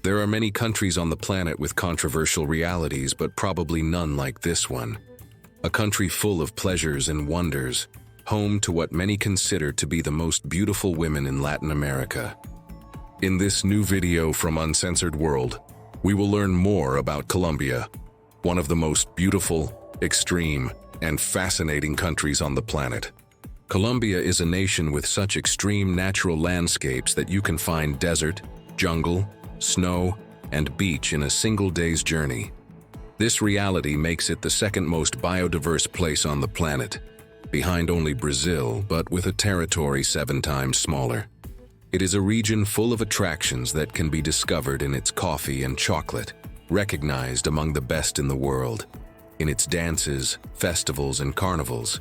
There are many countries on the planet with controversial realities, but probably none like this one. A country full of pleasures and wonders, home to what many consider to be the most beautiful women in Latin America. In this new video from Uncensored World, we will learn more about Colombia, one of the most beautiful, extreme, and fascinating countries on the planet. Colombia is a nation with such extreme natural landscapes that you can find desert, jungle, snow, and beach in a single day's journey. This reality makes it the second most biodiverse place on the planet, behind only Brazil, but with a territory 7 times smaller. It is a region full of attractions that can be discovered in its coffee and chocolate, recognized among the best in the world, in its dances, festivals, and carnivals,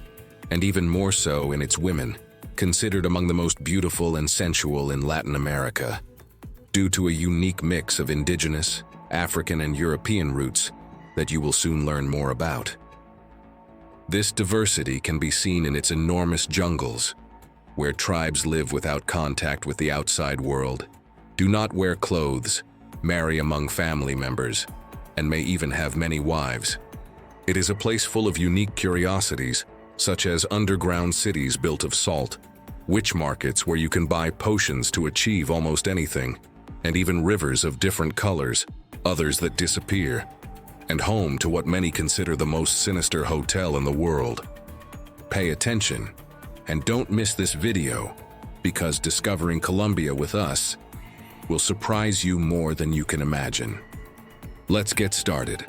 and even more so in its women, considered among the most beautiful and sensual in Latin America. Due to a unique mix of indigenous, African, and European roots that you will soon learn more about. This diversity can be seen in its enormous jungles, where tribes live without contact with the outside world, do not wear clothes, marry among family members, and may even have many wives. It is a place full of unique curiosities, such as underground cities built of salt, witch markets where you can buy potions to achieve almost anything, and even rivers of different colors, others that disappear, and home to what many consider the most sinister hotel in the world. Pay attention, and don't miss this video, because discovering Colombia with us will surprise you more than you can imagine. Let's get started.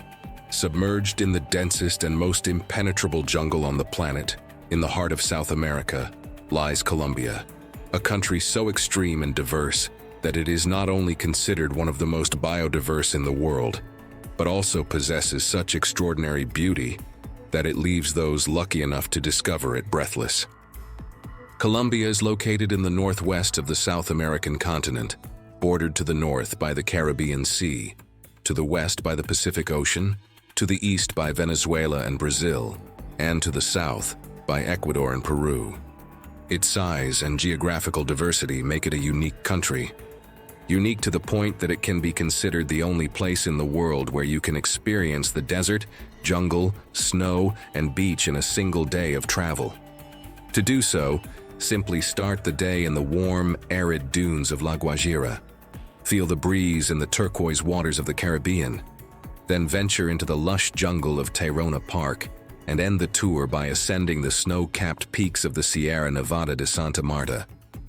Submerged in the densest and most impenetrable jungle on the planet, in the heart of South America, lies Colombia, a country so extreme and diverse that it is not only considered one of the most biodiverse in the world, but also possesses such extraordinary beauty that it leaves those lucky enough to discover it breathless. Colombia is located in the northwest of the South American continent, bordered to the north by the Caribbean Sea, to the west by the Pacific Ocean, to the east by Venezuela and Brazil, and to the south by Ecuador and Peru. Its size and geographical diversity make it a unique country. Unique to the point that it can be considered the only place in the world where you can experience the desert, jungle, snow, and beach in a single day of travel. To do so, simply start the day in the warm, arid dunes of La Guajira. Feel the breeze in the turquoise waters of the Caribbean. Then venture into the lush jungle of Tayrona Park and end the tour by ascending the snow-capped peaks of the Sierra Nevada de Santa Marta,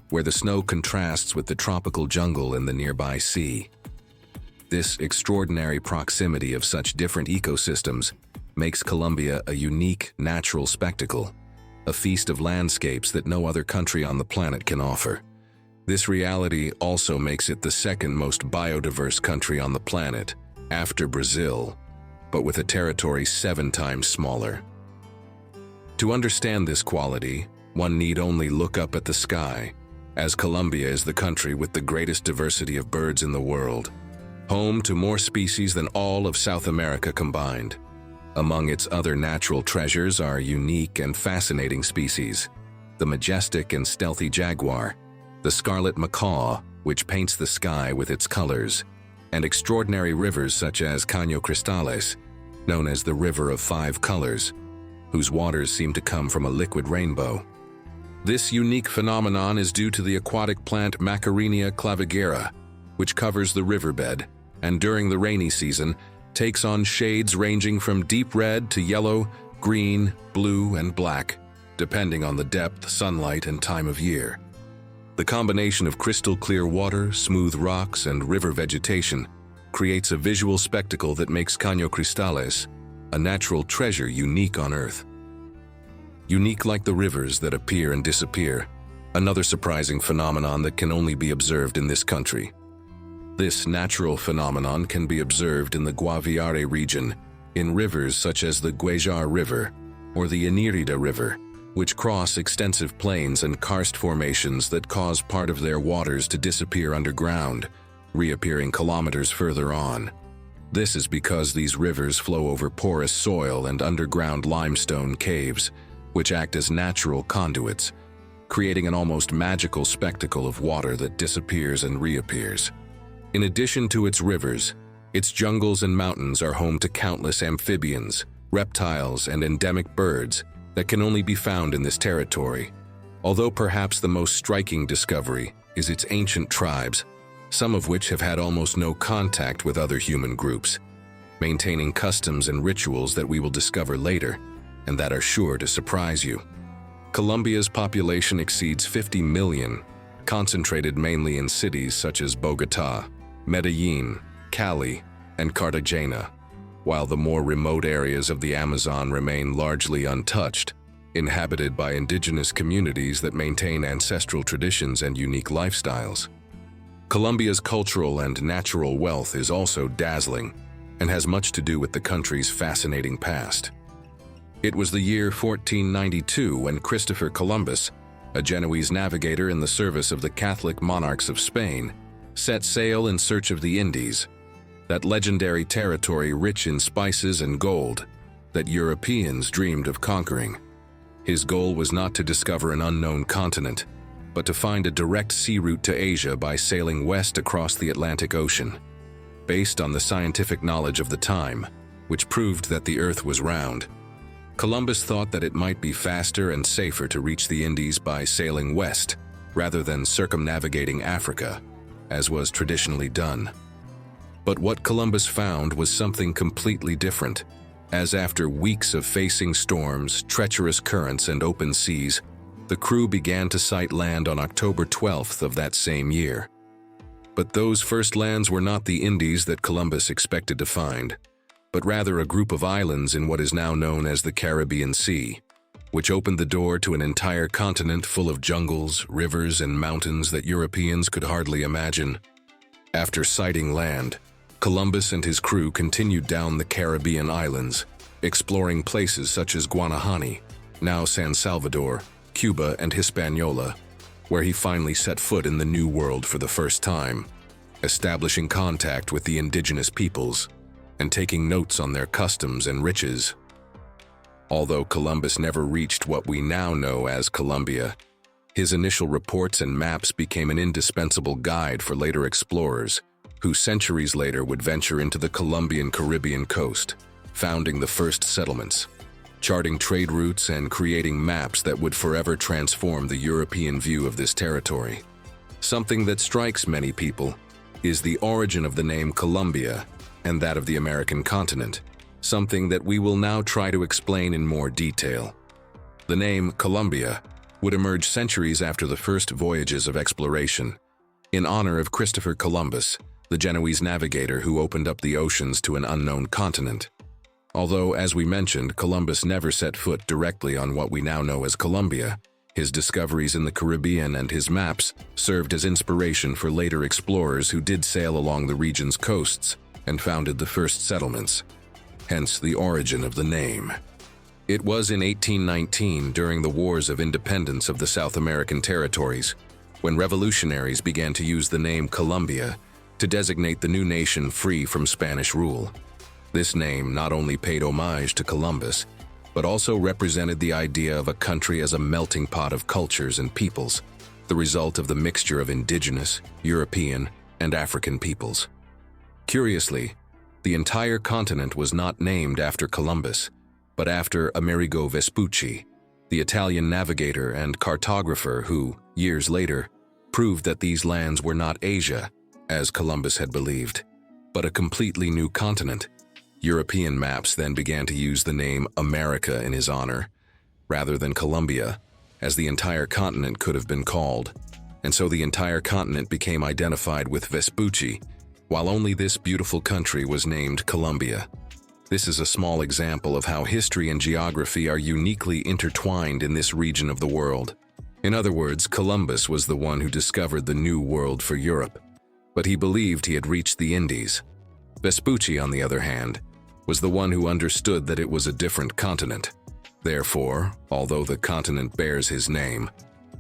where the snow contrasts with the tropical jungle in the nearby sea. This extraordinary proximity of such different ecosystems makes Colombia a unique natural spectacle, a feast of landscapes that no other country on the planet can offer. This reality also makes it the second most biodiverse country on the planet, after Brazil, but with a territory 7 times smaller. To understand this quality, one need only look up at the sky, as Colombia is the country with the greatest diversity of birds in the world, home to more species than all of South America combined. Among its other natural treasures are unique and fascinating species: the majestic and stealthy jaguar, the scarlet macaw, which paints the sky with its colors, and extraordinary rivers such as Caño Cristales, known as the River of 5 Colors, whose waters seem to come from a liquid rainbow. This unique phenomenon is due to the aquatic plant Macarinia clavigera, which covers the riverbed, and during the rainy season, takes on shades ranging from deep red to yellow, green, blue, and black, depending on the depth, sunlight, and time of year. The combination of crystal clear water, smooth rocks, and river vegetation creates a visual spectacle that makes Caño Cristales a natural treasure unique on Earth. Unique like the rivers that appear and disappear, another surprising phenomenon that can only be observed in this country. This natural phenomenon can be observed in the Guaviare region, in rivers such as the Guajar River or the Inirida River, which cross extensive plains and karst formations that cause part of their waters to disappear underground, reappearing kilometers further on. This is because these rivers flow over porous soil and underground limestone caves, which act as natural conduits, creating an almost magical spectacle of water that disappears and reappears. In addition to its rivers, its jungles and mountains are home to countless amphibians, reptiles, and endemic birds that can only be found in this territory. Although perhaps the most striking discovery is its ancient tribes, some of which have had almost no contact with other human groups, maintaining customs and rituals that we will discover later, and that are sure to surprise you. Colombia's population exceeds 50 million, concentrated mainly in cities such as Bogotá, Medellín, Cali, and Cartagena, while the more remote areas of the Amazon remain largely untouched, inhabited by indigenous communities that maintain ancestral traditions and unique lifestyles. Colombia's cultural and natural wealth is also dazzling and has much to do with the country's fascinating past. It was the year 1492 when Christopher Columbus, a Genoese navigator in the service of the Catholic monarchs of Spain, set sail in search of the Indies, that legendary territory rich in spices and gold that Europeans dreamed of conquering. His goal was not to discover an unknown continent, but to find a direct sea route to Asia by sailing west across the Atlantic Ocean. Based on the scientific knowledge of the time, which proved that the Earth was round, Columbus thought that it might be faster and safer to reach the Indies by sailing west, rather than circumnavigating Africa, as was traditionally done. But what Columbus found was something completely different, as after weeks of facing storms, treacherous currents, and open seas, the crew began to sight land on October 12th of that same year. But those first lands were not the Indies that Columbus expected to find, but rather a group of islands in what is now known as the Caribbean Sea, which opened the door to an entire continent full of jungles, rivers, and mountains that Europeans could hardly imagine. After sighting land, Columbus and his crew continued down the Caribbean islands, exploring places such as Guanahani, now San Salvador, Cuba, and Hispaniola, where he finally set foot in the New World for the first time, establishing contact with the indigenous peoples and taking notes on their customs and riches. Although Columbus never reached what we now know as Colombia, his initial reports and maps became an indispensable guide for later explorers, who centuries later would venture into the Colombian Caribbean coast, founding the first settlements, charting trade routes and creating maps that would forever transform the European view of this territory. Something that strikes many people is the origin of the name Colombia and that of the American continent, something that we will now try to explain in more detail. The name Colombia would emerge centuries after the first voyages of exploration, in honor of Christopher Columbus, the Genoese navigator who opened up the oceans to an unknown continent. Although, as we mentioned, Columbus never set foot directly on what we now know as Colombia, his discoveries in the Caribbean and his maps served as inspiration for later explorers who did sail along the region's coasts and founded the first settlements, hence the origin of the name. It was in 1819, during the Wars of Independence of the South American territories, when revolutionaries began to use the name Colombia to designate the new nation free from Spanish rule. This name not only paid homage to Columbus, but also represented the idea of a country as a melting pot of cultures and peoples, the result of the mixture of indigenous, European, and African peoples. Curiously, the entire continent was not named after Columbus, but after Amerigo Vespucci, the Italian navigator and cartographer who, years later, proved that these lands were not Asia, as Columbus had believed, but a completely new continent. European maps then began to use the name America in his honor, rather than Colombia, as the entire continent could have been called, and so the entire continent became identified with Vespucci, while only this beautiful country was named Colombia. This is a small example of how history and geography are uniquely intertwined in this region of the world. In other words, Columbus was the one who discovered the New World for Europe, but he believed he had reached the Indies. Vespucci, on the other hand, was the one who understood that it was a different continent. Therefore, although the continent bears his name,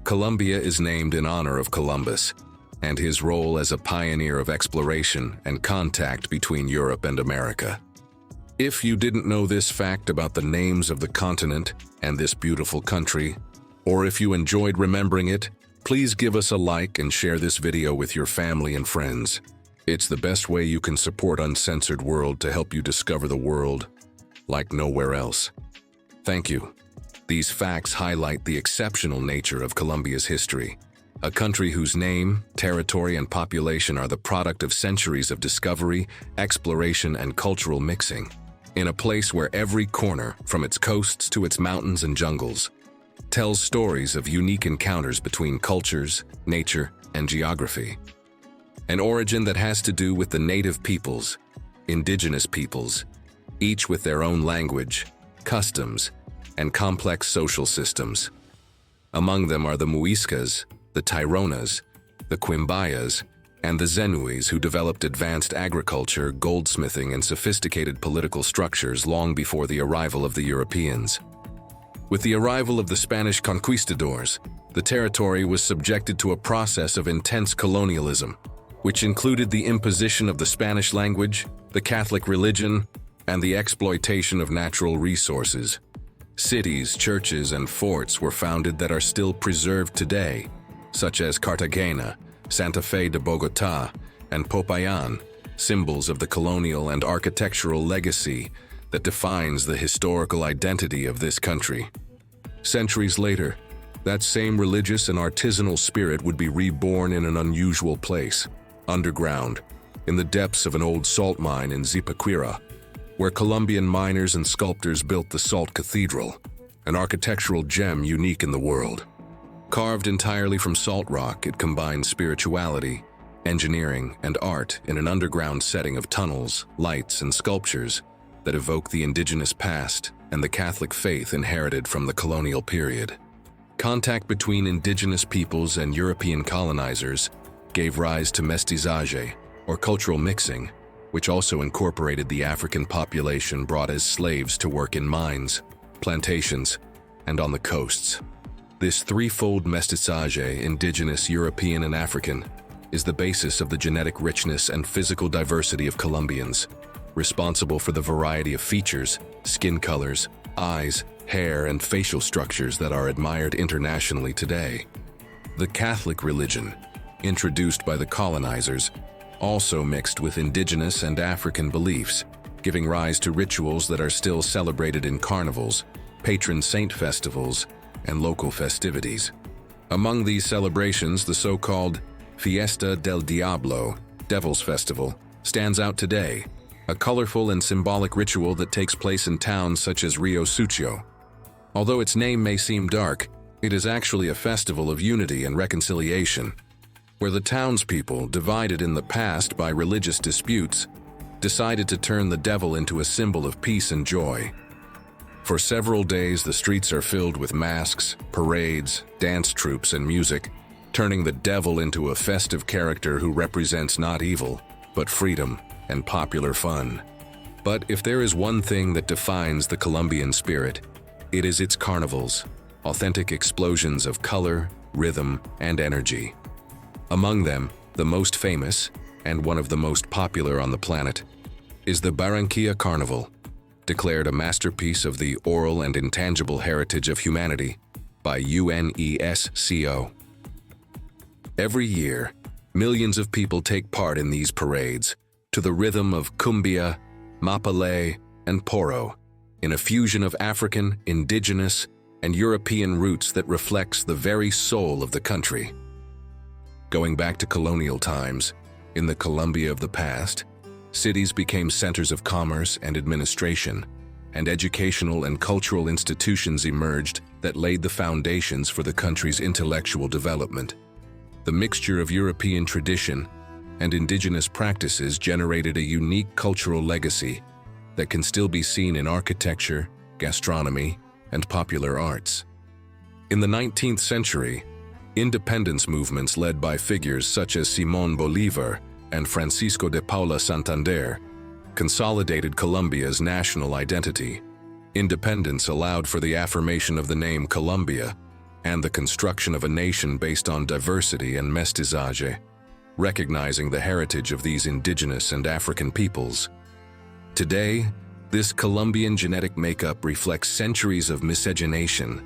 Colombia is named in honor of Columbus and his role as a pioneer of exploration and contact between Europe and America. If you didn't know this fact about the names of the continent and this beautiful country, or if you enjoyed remembering it, please give us a like and share this video with your family and friends. It's the best way you can support Uncensored World to help you discover the world like nowhere else. Thank you. These facts highlight the exceptional nature of Colombia's history, a country whose name, territory, and population are the product of centuries of discovery, exploration, and cultural mixing, in a place where every corner, from its coasts to its mountains and jungles, tells stories of unique encounters between cultures, nature, and geography. An origin that has to do with the native peoples, indigenous peoples, each with their own language, customs, and complex social systems. Among them are the Muiscas, the Tironas, the Quimbayas, and the Zenuis, who developed advanced agriculture, goldsmithing, and sophisticated political structures long before the arrival of the Europeans. With the arrival of the Spanish conquistadors, the territory was subjected to a process of intense colonialism, which included the imposition of the Spanish language, the Catholic religion, and the exploitation of natural resources. Cities, churches, and forts were founded that are still preserved today, such as Cartagena, Santa Fe de Bogotá, and Popayan, symbols of the colonial and architectural legacy that defines the historical identity of this country. Centuries later, that same religious and artisanal spirit would be reborn in an unusual place, underground, in the depths of an old salt mine in Zipaquirá, where Colombian miners and sculptors built the Salt Cathedral, an architectural gem unique in the world. Carved entirely from salt rock, it combines spirituality, engineering, and art in an underground setting of tunnels, lights, and sculptures that evoke the indigenous past and the Catholic faith inherited from the colonial period. Contact between indigenous peoples and European colonizers gave rise to mestizaje, or cultural mixing, which also incorporated the African population brought as slaves to work in mines, plantations, and on the coasts. This threefold mestizaje, indigenous, European, and African, is the basis of the genetic richness and physical diversity of Colombians, responsible for the variety of features, skin colors, eyes, hair, and facial structures that are admired internationally today. The Catholic religion, introduced by the colonizers, also mixed with indigenous and African beliefs, giving rise to rituals that are still celebrated in carnivals, patron saint festivals, and local festivities. Among these celebrations, the so-called Fiesta del Diablo, Devil's Festival, stands out today, a colorful and symbolic ritual that takes place in towns such as Rio Sucio. Although its name may seem dark, it is actually a festival of unity and reconciliation, where the townspeople, divided in the past by religious disputes, decided to turn the devil into a symbol of peace and joy. For several days, the streets are filled with masks, parades, dance troupes, and music, turning the devil into a festive character who represents not evil, but freedom and popular fun. But if there is one thing that defines the Colombian spirit, it is its carnivals, authentic explosions of color, rhythm, and energy. Among them, the most famous, and one of the most popular on the planet, is the Barranquilla Carnival, declared a masterpiece of the oral and intangible heritage of humanity by UNESCO. Every year, millions of people take part in these parades to the rhythm of cumbia, mapalé, and poro, in a fusion of African, indigenous, and European roots that reflects the very soul of the country. Going back to colonial times, in the Colombia of the past, cities became centers of commerce and administration, and educational and cultural institutions emerged that laid the foundations for the country's intellectual development. The mixture of European tradition and indigenous practices generated a unique cultural legacy that can still be seen in architecture, gastronomy, and popular arts. In the 19th century, independence movements led by figures such as Simón Bolívar and Francisco de Paula Santander consolidated Colombia's national identity. Independence allowed for the affirmation of the name Colombia and the construction of a nation based on diversity and mestizaje, recognizing the heritage of these indigenous and African peoples. Today, this Colombian genetic makeup reflects centuries of miscegenation,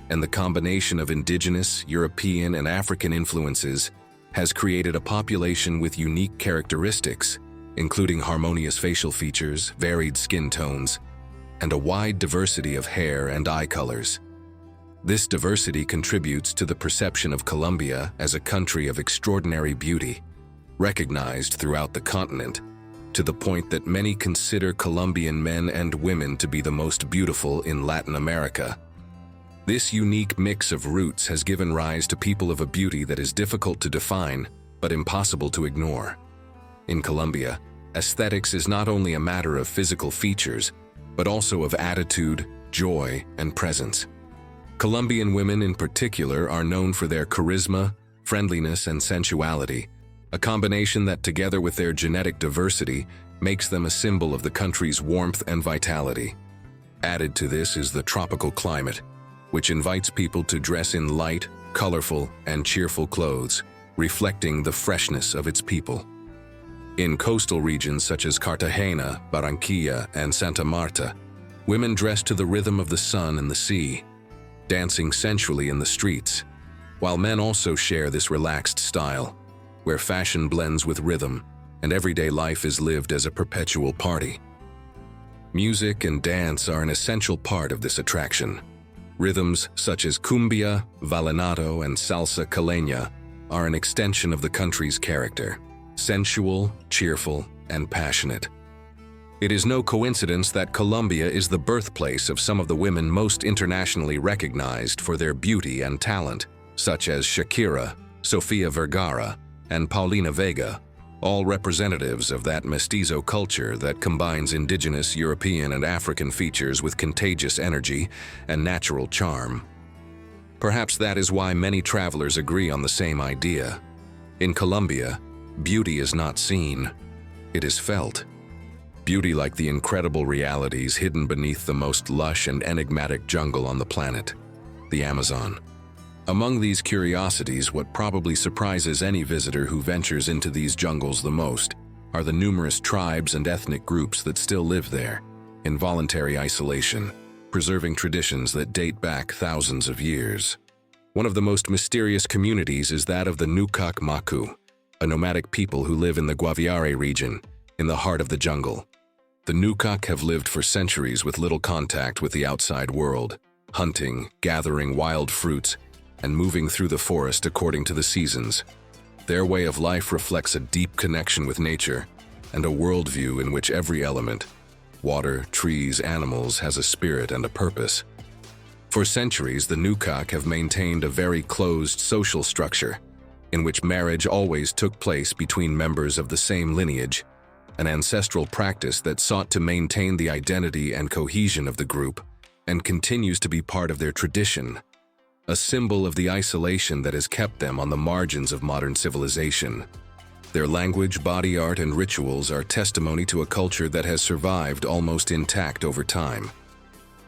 and the combination of indigenous, European, and African influences has created a population with unique characteristics, including harmonious facial features, varied skin tones, and a wide diversity of hair and eye colors. This diversity contributes to the perception of Colombia as a country of extraordinary beauty, recognized throughout the continent, to the point that many consider Colombian men and women to be the most beautiful in Latin America. This unique mix of roots has given rise to people of a beauty that is difficult to define, but impossible to ignore. In Colombia, aesthetics is not only a matter of physical features, but also of attitude, joy, and presence. Colombian women in particular are known for their charisma, friendliness, and sensuality, a combination that, together with their genetic diversity, makes them a symbol of the country's warmth and vitality. Added to this is the tropical climate, which invites people to dress in light, colorful, and cheerful clothes, reflecting the freshness of its people. In coastal regions such as Cartagena, Barranquilla, and Santa Marta, women dress to the rhythm of the sun and the sea, dancing sensually in the streets, while men also share this relaxed style, where fashion blends with rhythm and everyday life is lived as a perpetual party. Music and dance are an essential part of this attraction. Rhythms such as cumbia, vallenato, and salsa caleña are an extension of the country's character, sensual, cheerful, and passionate. It is no coincidence that Colombia is the birthplace of some of the women most internationally recognized for their beauty and talent, such as Shakira, Sofia Vergara, and Paulina Vega, all representatives of that mestizo culture that combines indigenous European and African features with contagious energy and natural charm. Perhaps that is why many travelers agree on the same idea. In Colombia, beauty is not seen, it is felt. Beauty like the incredible realities hidden beneath the most lush and enigmatic jungle on the planet, the Amazon. Among these curiosities, what probably surprises any visitor who ventures into these jungles the most are the numerous tribes and ethnic groups that still live there, in voluntary isolation, preserving traditions that date back thousands of years. One of the most mysterious communities is that of the Nukak Maku, a nomadic people who live in the Guaviare region, in the heart of the jungle. The Nukak have lived for centuries with little contact with the outside world, hunting, gathering wild fruits, and moving through the forest according to the seasons. Their way of life reflects a deep connection with nature and a worldview in which every element, water, trees, animals, has a spirit and a purpose. For centuries, the Nukak have maintained a very closed social structure, in which marriage always took place between members of the same lineage, an ancestral practice that sought to maintain the identity and cohesion of the group and continues to be part of their tradition, a symbol of the isolation that has kept them on the margins of modern civilization. Their language, body art, and rituals are testimony to a culture that has survived almost intact over time.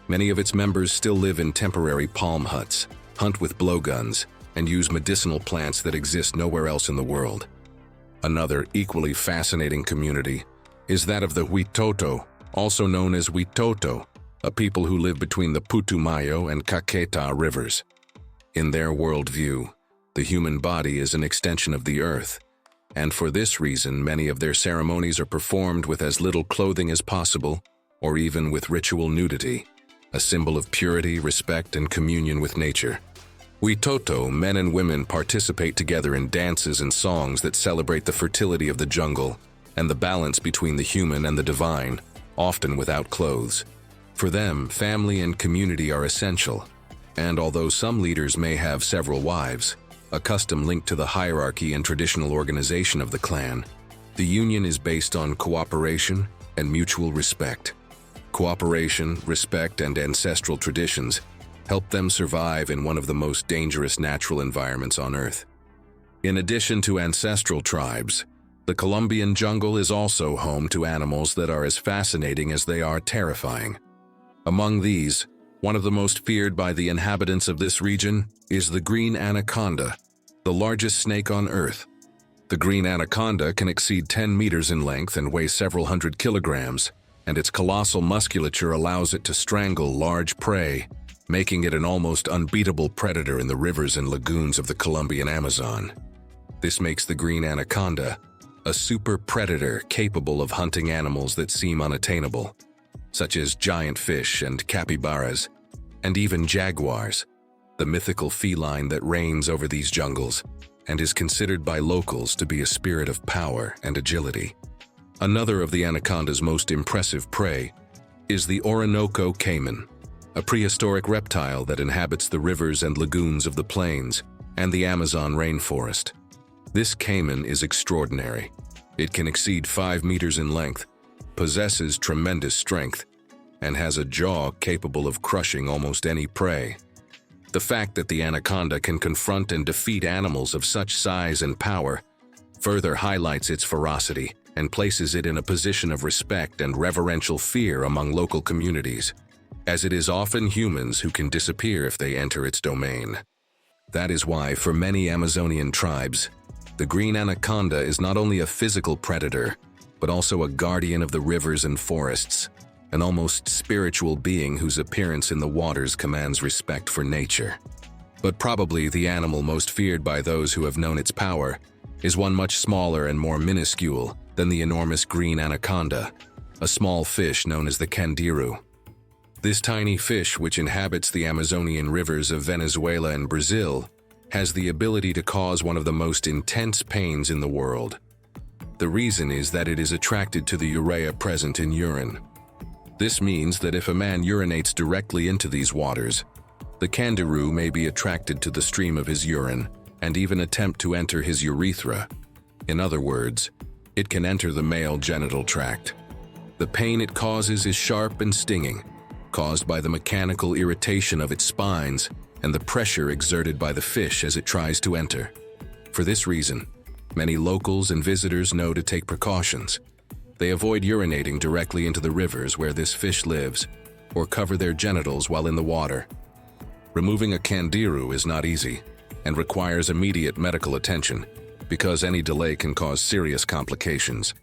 Many of its members still live in temporary palm huts, hunt with blowguns, and use medicinal plants that exist nowhere else in the world. Another equally fascinating community is that of the Huitoto, also known as Huitoto, a people who live between the Putumayo and Caqueta rivers. In their worldview, the human body is an extension of the earth, and for this reason many of their ceremonies are performed with as little clothing as possible, or even with ritual nudity, a symbol of purity, respect, and communion with nature. Huitoto, men and women participate together in dances and songs that celebrate the fertility of the jungle and the balance between the human and the divine, often without clothes. For them, family and community are essential, and although some leaders may have several wives, a custom linked to the hierarchy and traditional organization of the clan, the union is based on cooperation and mutual respect. Cooperation, respect, and ancestral traditions help them survive in one of the most dangerous natural environments on Earth. In addition to ancestral tribes, the Colombian jungle is also home to animals that are as fascinating as they are terrifying. Among these, one of the most feared by the inhabitants of this region is the green anaconda, the largest snake on Earth. The green anaconda can exceed 10 meters in length and weigh several hundred kilograms, and its colossal musculature allows it to strangle large prey, making it an almost unbeatable predator in the rivers and lagoons of the Colombian Amazon. This makes the green anaconda a super predator capable of hunting animals that seem unattainable, such as giant fish and capybaras, and even jaguars, the mythical feline that reigns over these jungles and is considered by locals to be a spirit of power and agility. Another of the anaconda's most impressive prey is the Orinoco caiman, a prehistoric reptile that inhabits the rivers and lagoons of the plains and the Amazon rainforest. This caiman is extraordinary. It can exceed 5 meters in length, possesses tremendous strength, and has a jaw capable of crushing almost any prey. The fact that the anaconda can confront and defeat animals of such size and power further highlights its ferocity and places it in a position of respect and reverential fear among local communities, as it is often humans who can disappear if they enter its domain. That is why, for many Amazonian tribes, the green anaconda is not only a physical predator, but also a guardian of the rivers and forests, an almost spiritual being whose appearance in the waters commands respect for nature. But probably the animal most feared by those who have known its power is one much smaller and more minuscule than the enormous green anaconda, a small fish known as the candiru. This tiny fish, which inhabits the Amazonian rivers of Venezuela and Brazil, has the ability to cause one of the most intense pains in the world. The reason is that it is attracted to the urea present in urine. This means that if a man urinates directly into these waters, the candiru may be attracted to the stream of his urine and even attempt to enter his urethra. In other words, it can enter the male genital tract. The pain it causes is sharp and stinging, caused by the mechanical irritation of its spines and the pressure exerted by the fish as it tries to enter. For this reason, many locals and visitors know to take precautions. They avoid urinating directly into the rivers where this fish lives, or cover their genitals while in the water. Removing a candiru is not easy and requires immediate medical attention, because any delay can cause serious complications.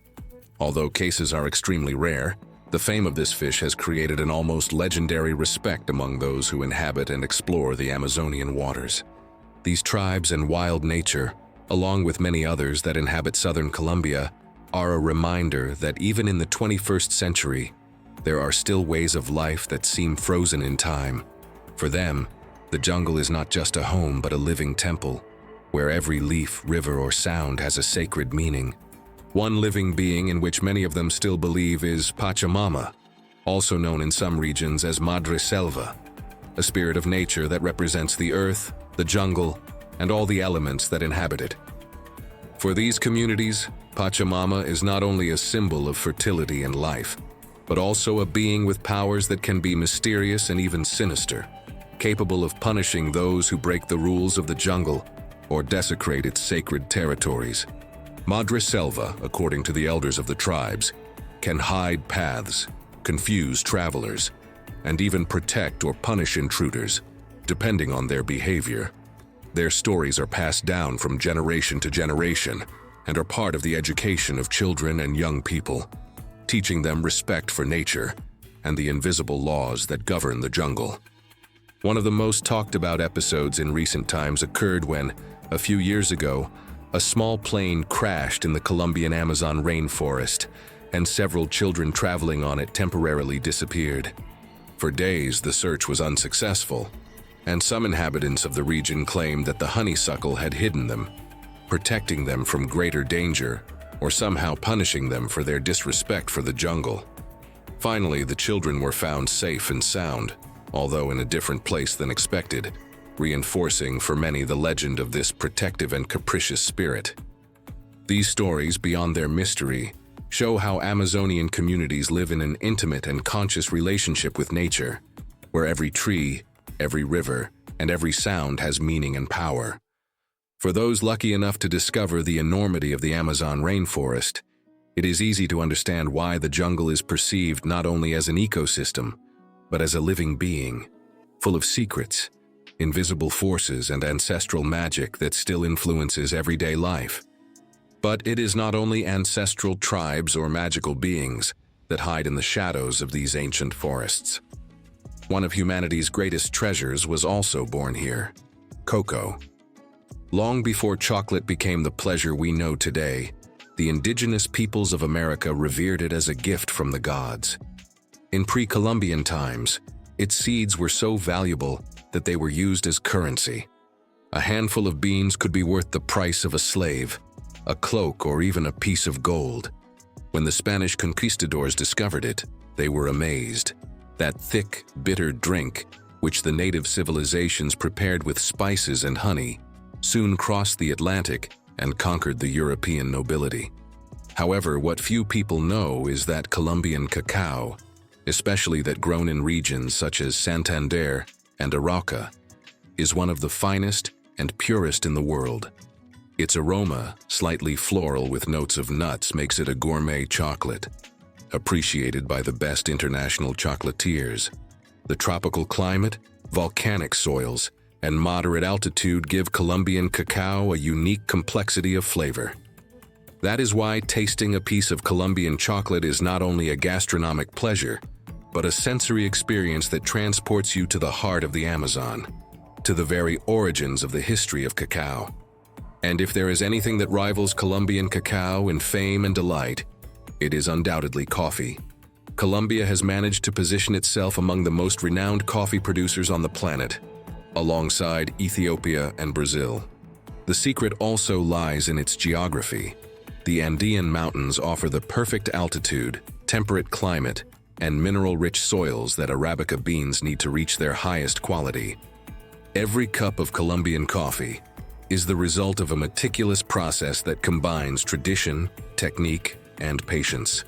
Although cases are extremely rare, the fame of this fish has created an almost legendary respect among those who inhabit and explore the Amazonian waters. These tribes and wild nature, along with many others that inhabit southern Colombia, are a reminder that even in the 21st century, there are still ways of life that seem frozen in time. For them, the jungle is not just a home but a living temple, where every leaf, river, or sound has a sacred meaning. One living being in which many of them still believe is Pachamama, also known in some regions as Madre Selva, a spirit of nature that represents the earth, the jungle, and all the elements that inhabit it. For these communities, Pachamama is not only a symbol of fertility and life, but also a being with powers that can be mysterious and even sinister, capable of punishing those who break the rules of the jungle or desecrate its sacred territories. Madre Selva, according to the elders of the tribes, can hide paths, confuse travelers, and even protect or punish intruders, depending on their behavior. Their stories are passed down from generation to generation and are part of the education of children and young people, teaching them respect for nature and the invisible laws that govern the jungle. One of the most talked about episodes in recent times occurred when, a few years ago, a small plane crashed in the Colombian Amazon rainforest, and several children traveling on it temporarily disappeared. For days, the search was unsuccessful, and some inhabitants of the region claimed that the honeysuckle had hidden them, protecting them from greater danger or somehow punishing them for their disrespect for the jungle. Finally, the children were found safe and sound, although in a different place than expected, reinforcing for many the legend of this protective and capricious spirit. These stories, beyond their mystery, show how Amazonian communities live in an intimate and conscious relationship with nature, where every tree, every river, and every sound has meaning and power. For those lucky enough to discover the enormity of the Amazon rainforest, it is easy to understand why the jungle is perceived not only as an ecosystem, but as a living being, full of secrets, invisible forces, and ancestral magic that still influences everyday life. But it is not only ancestral tribes or magical beings that hide in the shadows of these ancient forests. One of humanity's greatest treasures was also born here, Cacao. Long before chocolate became the pleasure we know today, the indigenous peoples of America revered it as a gift from the gods. In pre-Columbian times, its seeds were so valuable that they were used as currency. A handful of beans could be worth the price of a slave, a cloak, or even a piece of gold. When the Spanish conquistadors discovered it, they were amazed. That thick, bitter drink, which the native civilizations prepared with spices and honey, soon crossed the Atlantic and conquered the European nobility. However, what few people know is that Colombian cacao, especially that grown in regions such as Santander and Arauca, is one of the finest and purest in the world. Its aroma, slightly floral with notes of nuts, makes it a gourmet chocolate, appreciated by the best international chocolatiers. The tropical climate, volcanic soils, and moderate altitude give Colombian cacao a unique complexity of flavor. That is why tasting a piece of Colombian chocolate is not only a gastronomic pleasure, but a sensory experience that transports you to the heart of the Amazon, to the very origins of the history of cacao. And if there is anything that rivals Colombian cacao in fame and delight, it is undoubtedly coffee. Colombia has managed to position itself among the most renowned coffee producers on the planet, alongside Ethiopia and Brazil. The secret also lies in its geography. The Andean mountains offer the perfect altitude, temperate climate, and mineral-rich soils that Arabica beans need to reach their highest quality. Every cup of Colombian coffee is the result of a meticulous process that combines tradition, technique, and patience.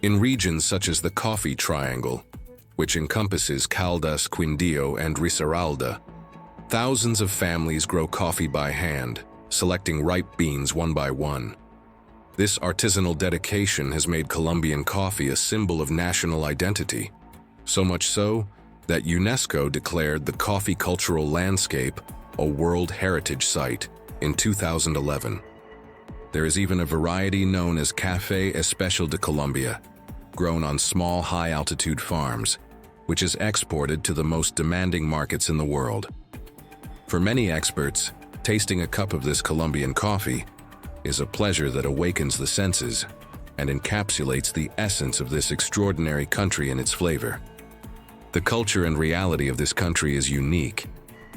In regions such as the Coffee Triangle, which encompasses Caldas, Quindío, and Risaralda, thousands of families grow coffee by hand, selecting ripe beans one by one. This artisanal dedication has made Colombian coffee a symbol of national identity, so much so that UNESCO declared the coffee cultural landscape a World Heritage Site in 2011. There is even a variety known as Café Especial de Colombia, grown on small, high-altitude farms, which is exported to the most demanding markets in the world. For many experts, tasting a cup of this Colombian coffee is a pleasure that awakens the senses and encapsulates the essence of this extraordinary country in its flavor. The culture and reality of this country is unique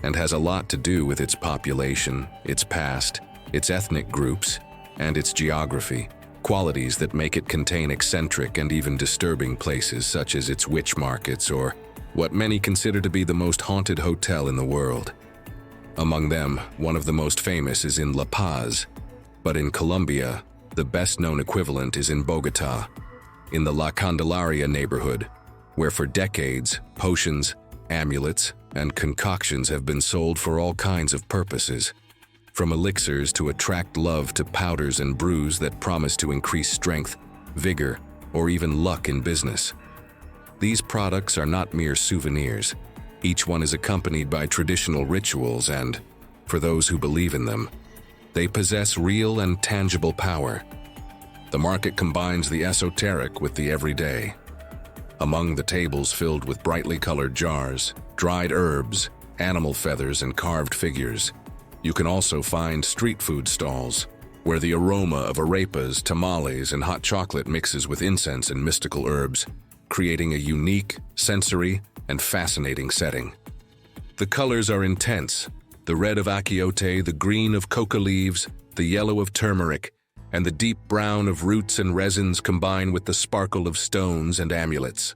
and has a lot to do with its population, its past, its ethnic groups, and its geography, qualities that make it contain eccentric and even disturbing places such as its witch markets or what many consider to be the most haunted hotel in the world. Among them, one of the most famous is in La Paz, but in Colombia, the best-known equivalent is in Bogotá, in the La Candelaria neighborhood, where for decades, potions, amulets, and concoctions have been sold for all kinds of purposes, from elixirs to attract love to powders and brews that promise to increase strength, vigor, or even luck in business. These products are not mere souvenirs. Each one is accompanied by traditional rituals and, for those who believe in them, they possess real and tangible power. The market combines the esoteric with the everyday. Among the tables filled with brightly colored jars, dried herbs, animal feathers, and carved figures, you can also find street food stalls, where the aroma of arepas, tamales, and hot chocolate mixes with incense and mystical herbs, creating a unique, sensory, and fascinating setting. The colors are intense: the red of achiote, the green of coca leaves, the yellow of turmeric, and the deep brown of roots and resins combine with the sparkle of stones and amulets.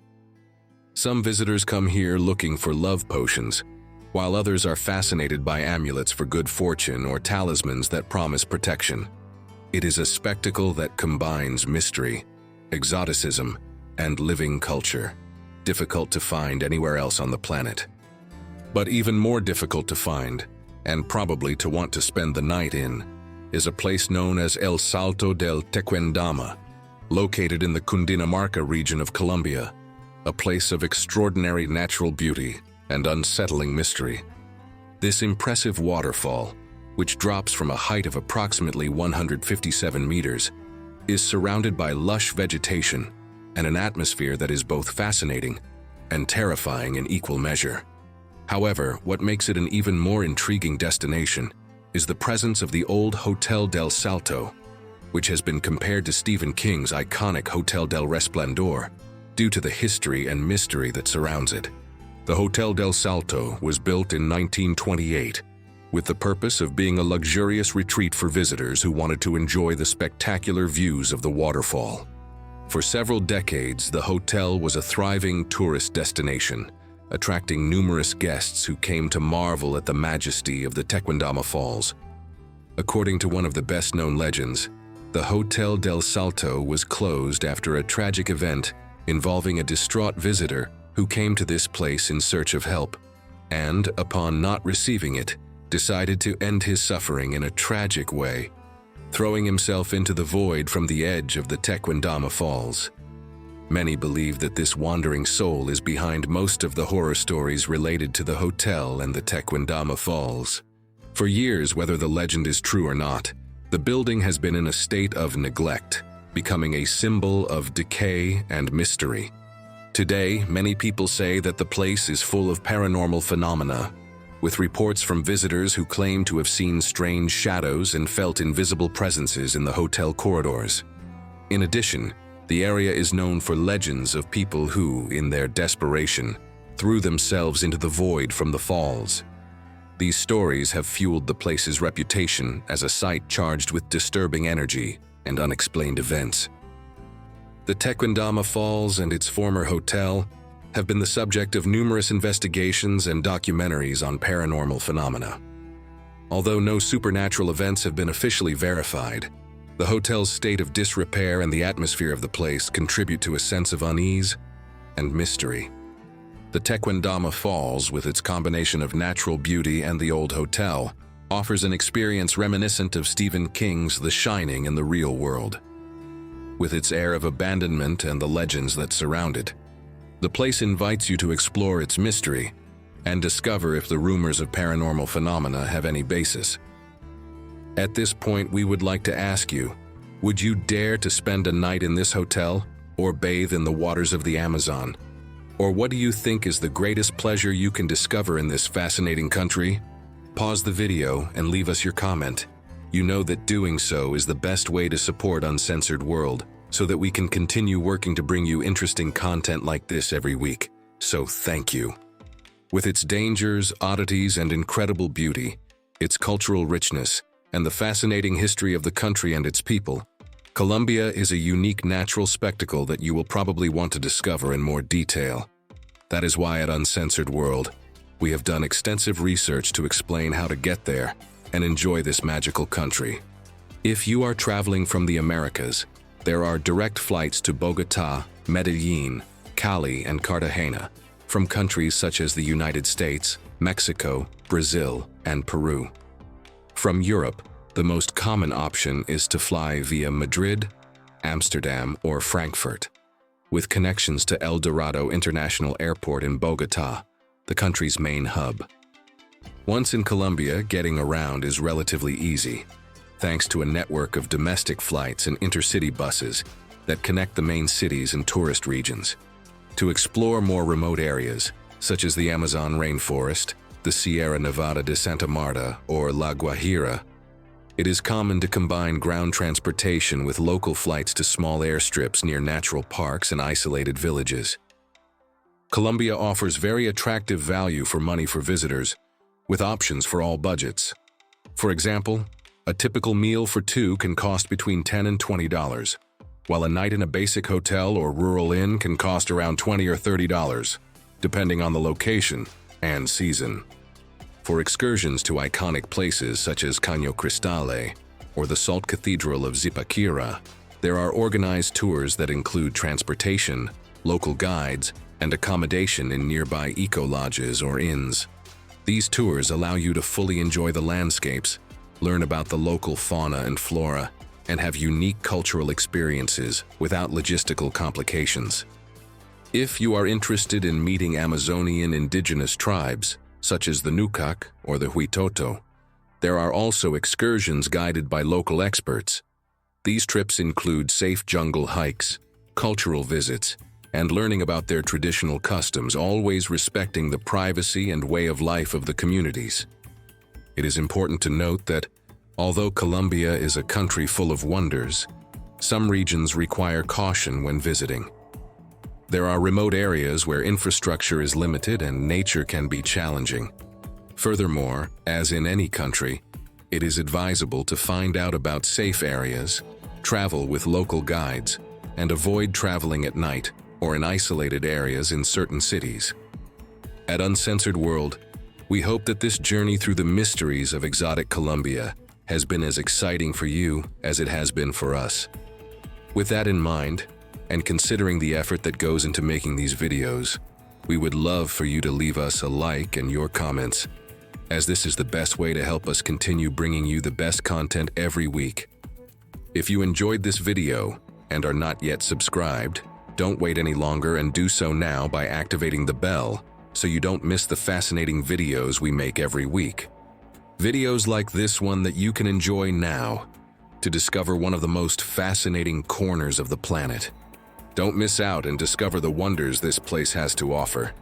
Some visitors come here looking for love potions, while others are fascinated by amulets for good fortune or talismans that promise protection. It is a spectacle that combines mystery, exoticism, and living culture, difficult to find anywhere else on the planet. But even more difficult to find, and probably to want to spend the night in, is a place known as El Salto del Tequendama, located in the Cundinamarca region of Colombia, a place of extraordinary natural beauty and unsettling mystery. This impressive waterfall, which drops from a height of approximately 157 meters, is surrounded by lush vegetation and an atmosphere that is both fascinating and terrifying in equal measure. However, what makes it an even more intriguing destination is the presence of the old Hotel del Salto, which has been compared to Stephen King's iconic Hotel del Resplendor due to the history and mystery that surrounds it. The Hotel del Salto was built in 1928 with the purpose of being a luxurious retreat for visitors who wanted to enjoy the spectacular views of the waterfall. For several decades, the hotel was a thriving tourist destination, attracting numerous guests who came to marvel at the majesty of the Tequendama Falls. According to one of the best-known legends, the Hotel del Salto was closed after a tragic event involving a distraught visitor who came to this place in search of help, and, upon not receiving it, decided to end his suffering in a tragic way, throwing himself into the void from the edge of the Tequendama Falls. Many believe that this wandering soul is behind most of the horror stories related to the hotel and the Tequendama Falls. For years, whether the legend is true or not, the building has been in a state of neglect, becoming a symbol of decay and mystery. Today, many people say that the place is full of paranormal phenomena, with reports from visitors who claim to have seen strange shadows and felt invisible presences in the hotel corridors. In addition, the area is known for legends of people who, in their desperation, threw themselves into the void from the falls. These stories have fueled the place's reputation as a site charged with disturbing energy and unexplained events. The Tequendama Falls and its former hotel have been the subject of numerous investigations and documentaries on paranormal phenomena. Although no supernatural events have been officially verified, the hotel's state of disrepair and the atmosphere of the place contribute to a sense of unease and mystery. The Tequendama Falls, with its combination of natural beauty and the old hotel, offers an experience reminiscent of Stephen King's The Shining in the real world. With its air of abandonment and the legends that surround it, the place invites you to explore its mystery and discover if the rumors of paranormal phenomena have any basis. At this point, we would like to ask you, would you dare to spend a night in this hotel or bathe in the waters of the Amazon? Or what do you think is the greatest pleasure you can discover in this fascinating country? Pause the video and leave us your comment. You know that doing so is the best way to support Uncensored World, so that we can continue working to bring you interesting content like this every week. So thank you. With its dangers, oddities, and incredible beauty, its cultural richness, and the fascinating history of the country and its people, Colombia is a unique natural spectacle that you will probably want to discover in more detail. That is why at Uncensored World, we have done extensive research to explain how to get there and enjoy this magical country. If you are traveling from the Americas, there are direct flights to Bogotá, Medellín, Cali, and Cartagena from countries such as the United States, Mexico, Brazil, and Peru. From Europe, the most common option is to fly via Madrid, Amsterdam, or Frankfurt, with connections to El Dorado International Airport in Bogotá, the country's main hub. Once in Colombia, getting around is relatively easy, thanks to a network of domestic flights and intercity buses that connect the main cities and tourist regions. To explore more remote areas, such as the Amazon rainforest, the Sierra Nevada de Santa Marta, or La Guajira, it is common to combine ground transportation with local flights to small airstrips near natural parks and isolated villages. Colombia offers very attractive value for money for visitors, with options for all budgets. For example, a typical meal for two can cost between $10 and $20, while a night in a basic hotel or rural inn can cost around $20 or $30, depending on the location and season. For excursions to iconic places such as Caño Cristale or the Salt Cathedral of Zipaquirá, there are organized tours that include transportation, local guides, and accommodation in nearby eco-lodges or inns. These tours allow you to fully enjoy the landscapes, learn about the local fauna and flora, and have unique cultural experiences without logistical complications. If you are interested in meeting Amazonian indigenous tribes, such as the Nucac or the Huitoto, there are also excursions guided by local experts. These trips include safe jungle hikes, cultural visits, and learning about their traditional customs, always respecting the privacy and way of life of the communities. It is important to note that Although Colombia is a country full of wonders, some regions require caution when visiting. There are remote areas where infrastructure is limited and nature can be challenging. Furthermore, as in any country, it is advisable to find out about safe areas, travel with local guides, and avoid traveling at night or in isolated areas in certain cities. At Uncensored World, we hope that this journey through the mysteries of exotic Colombia has been as exciting for you as it has been for us. With that in mind, and considering the effort that goes into making these videos, we would love for you to leave us a like and your comments, as this is the best way to help us continue bringing you the best content every week. If you enjoyed this video and are not yet subscribed, don't wait any longer and do so now by activating the bell so you don't miss the fascinating videos we make every week. Videos like this one that you can enjoy now to discover one of the most fascinating corners of the planet. Don't miss out and discover the wonders this place has to offer.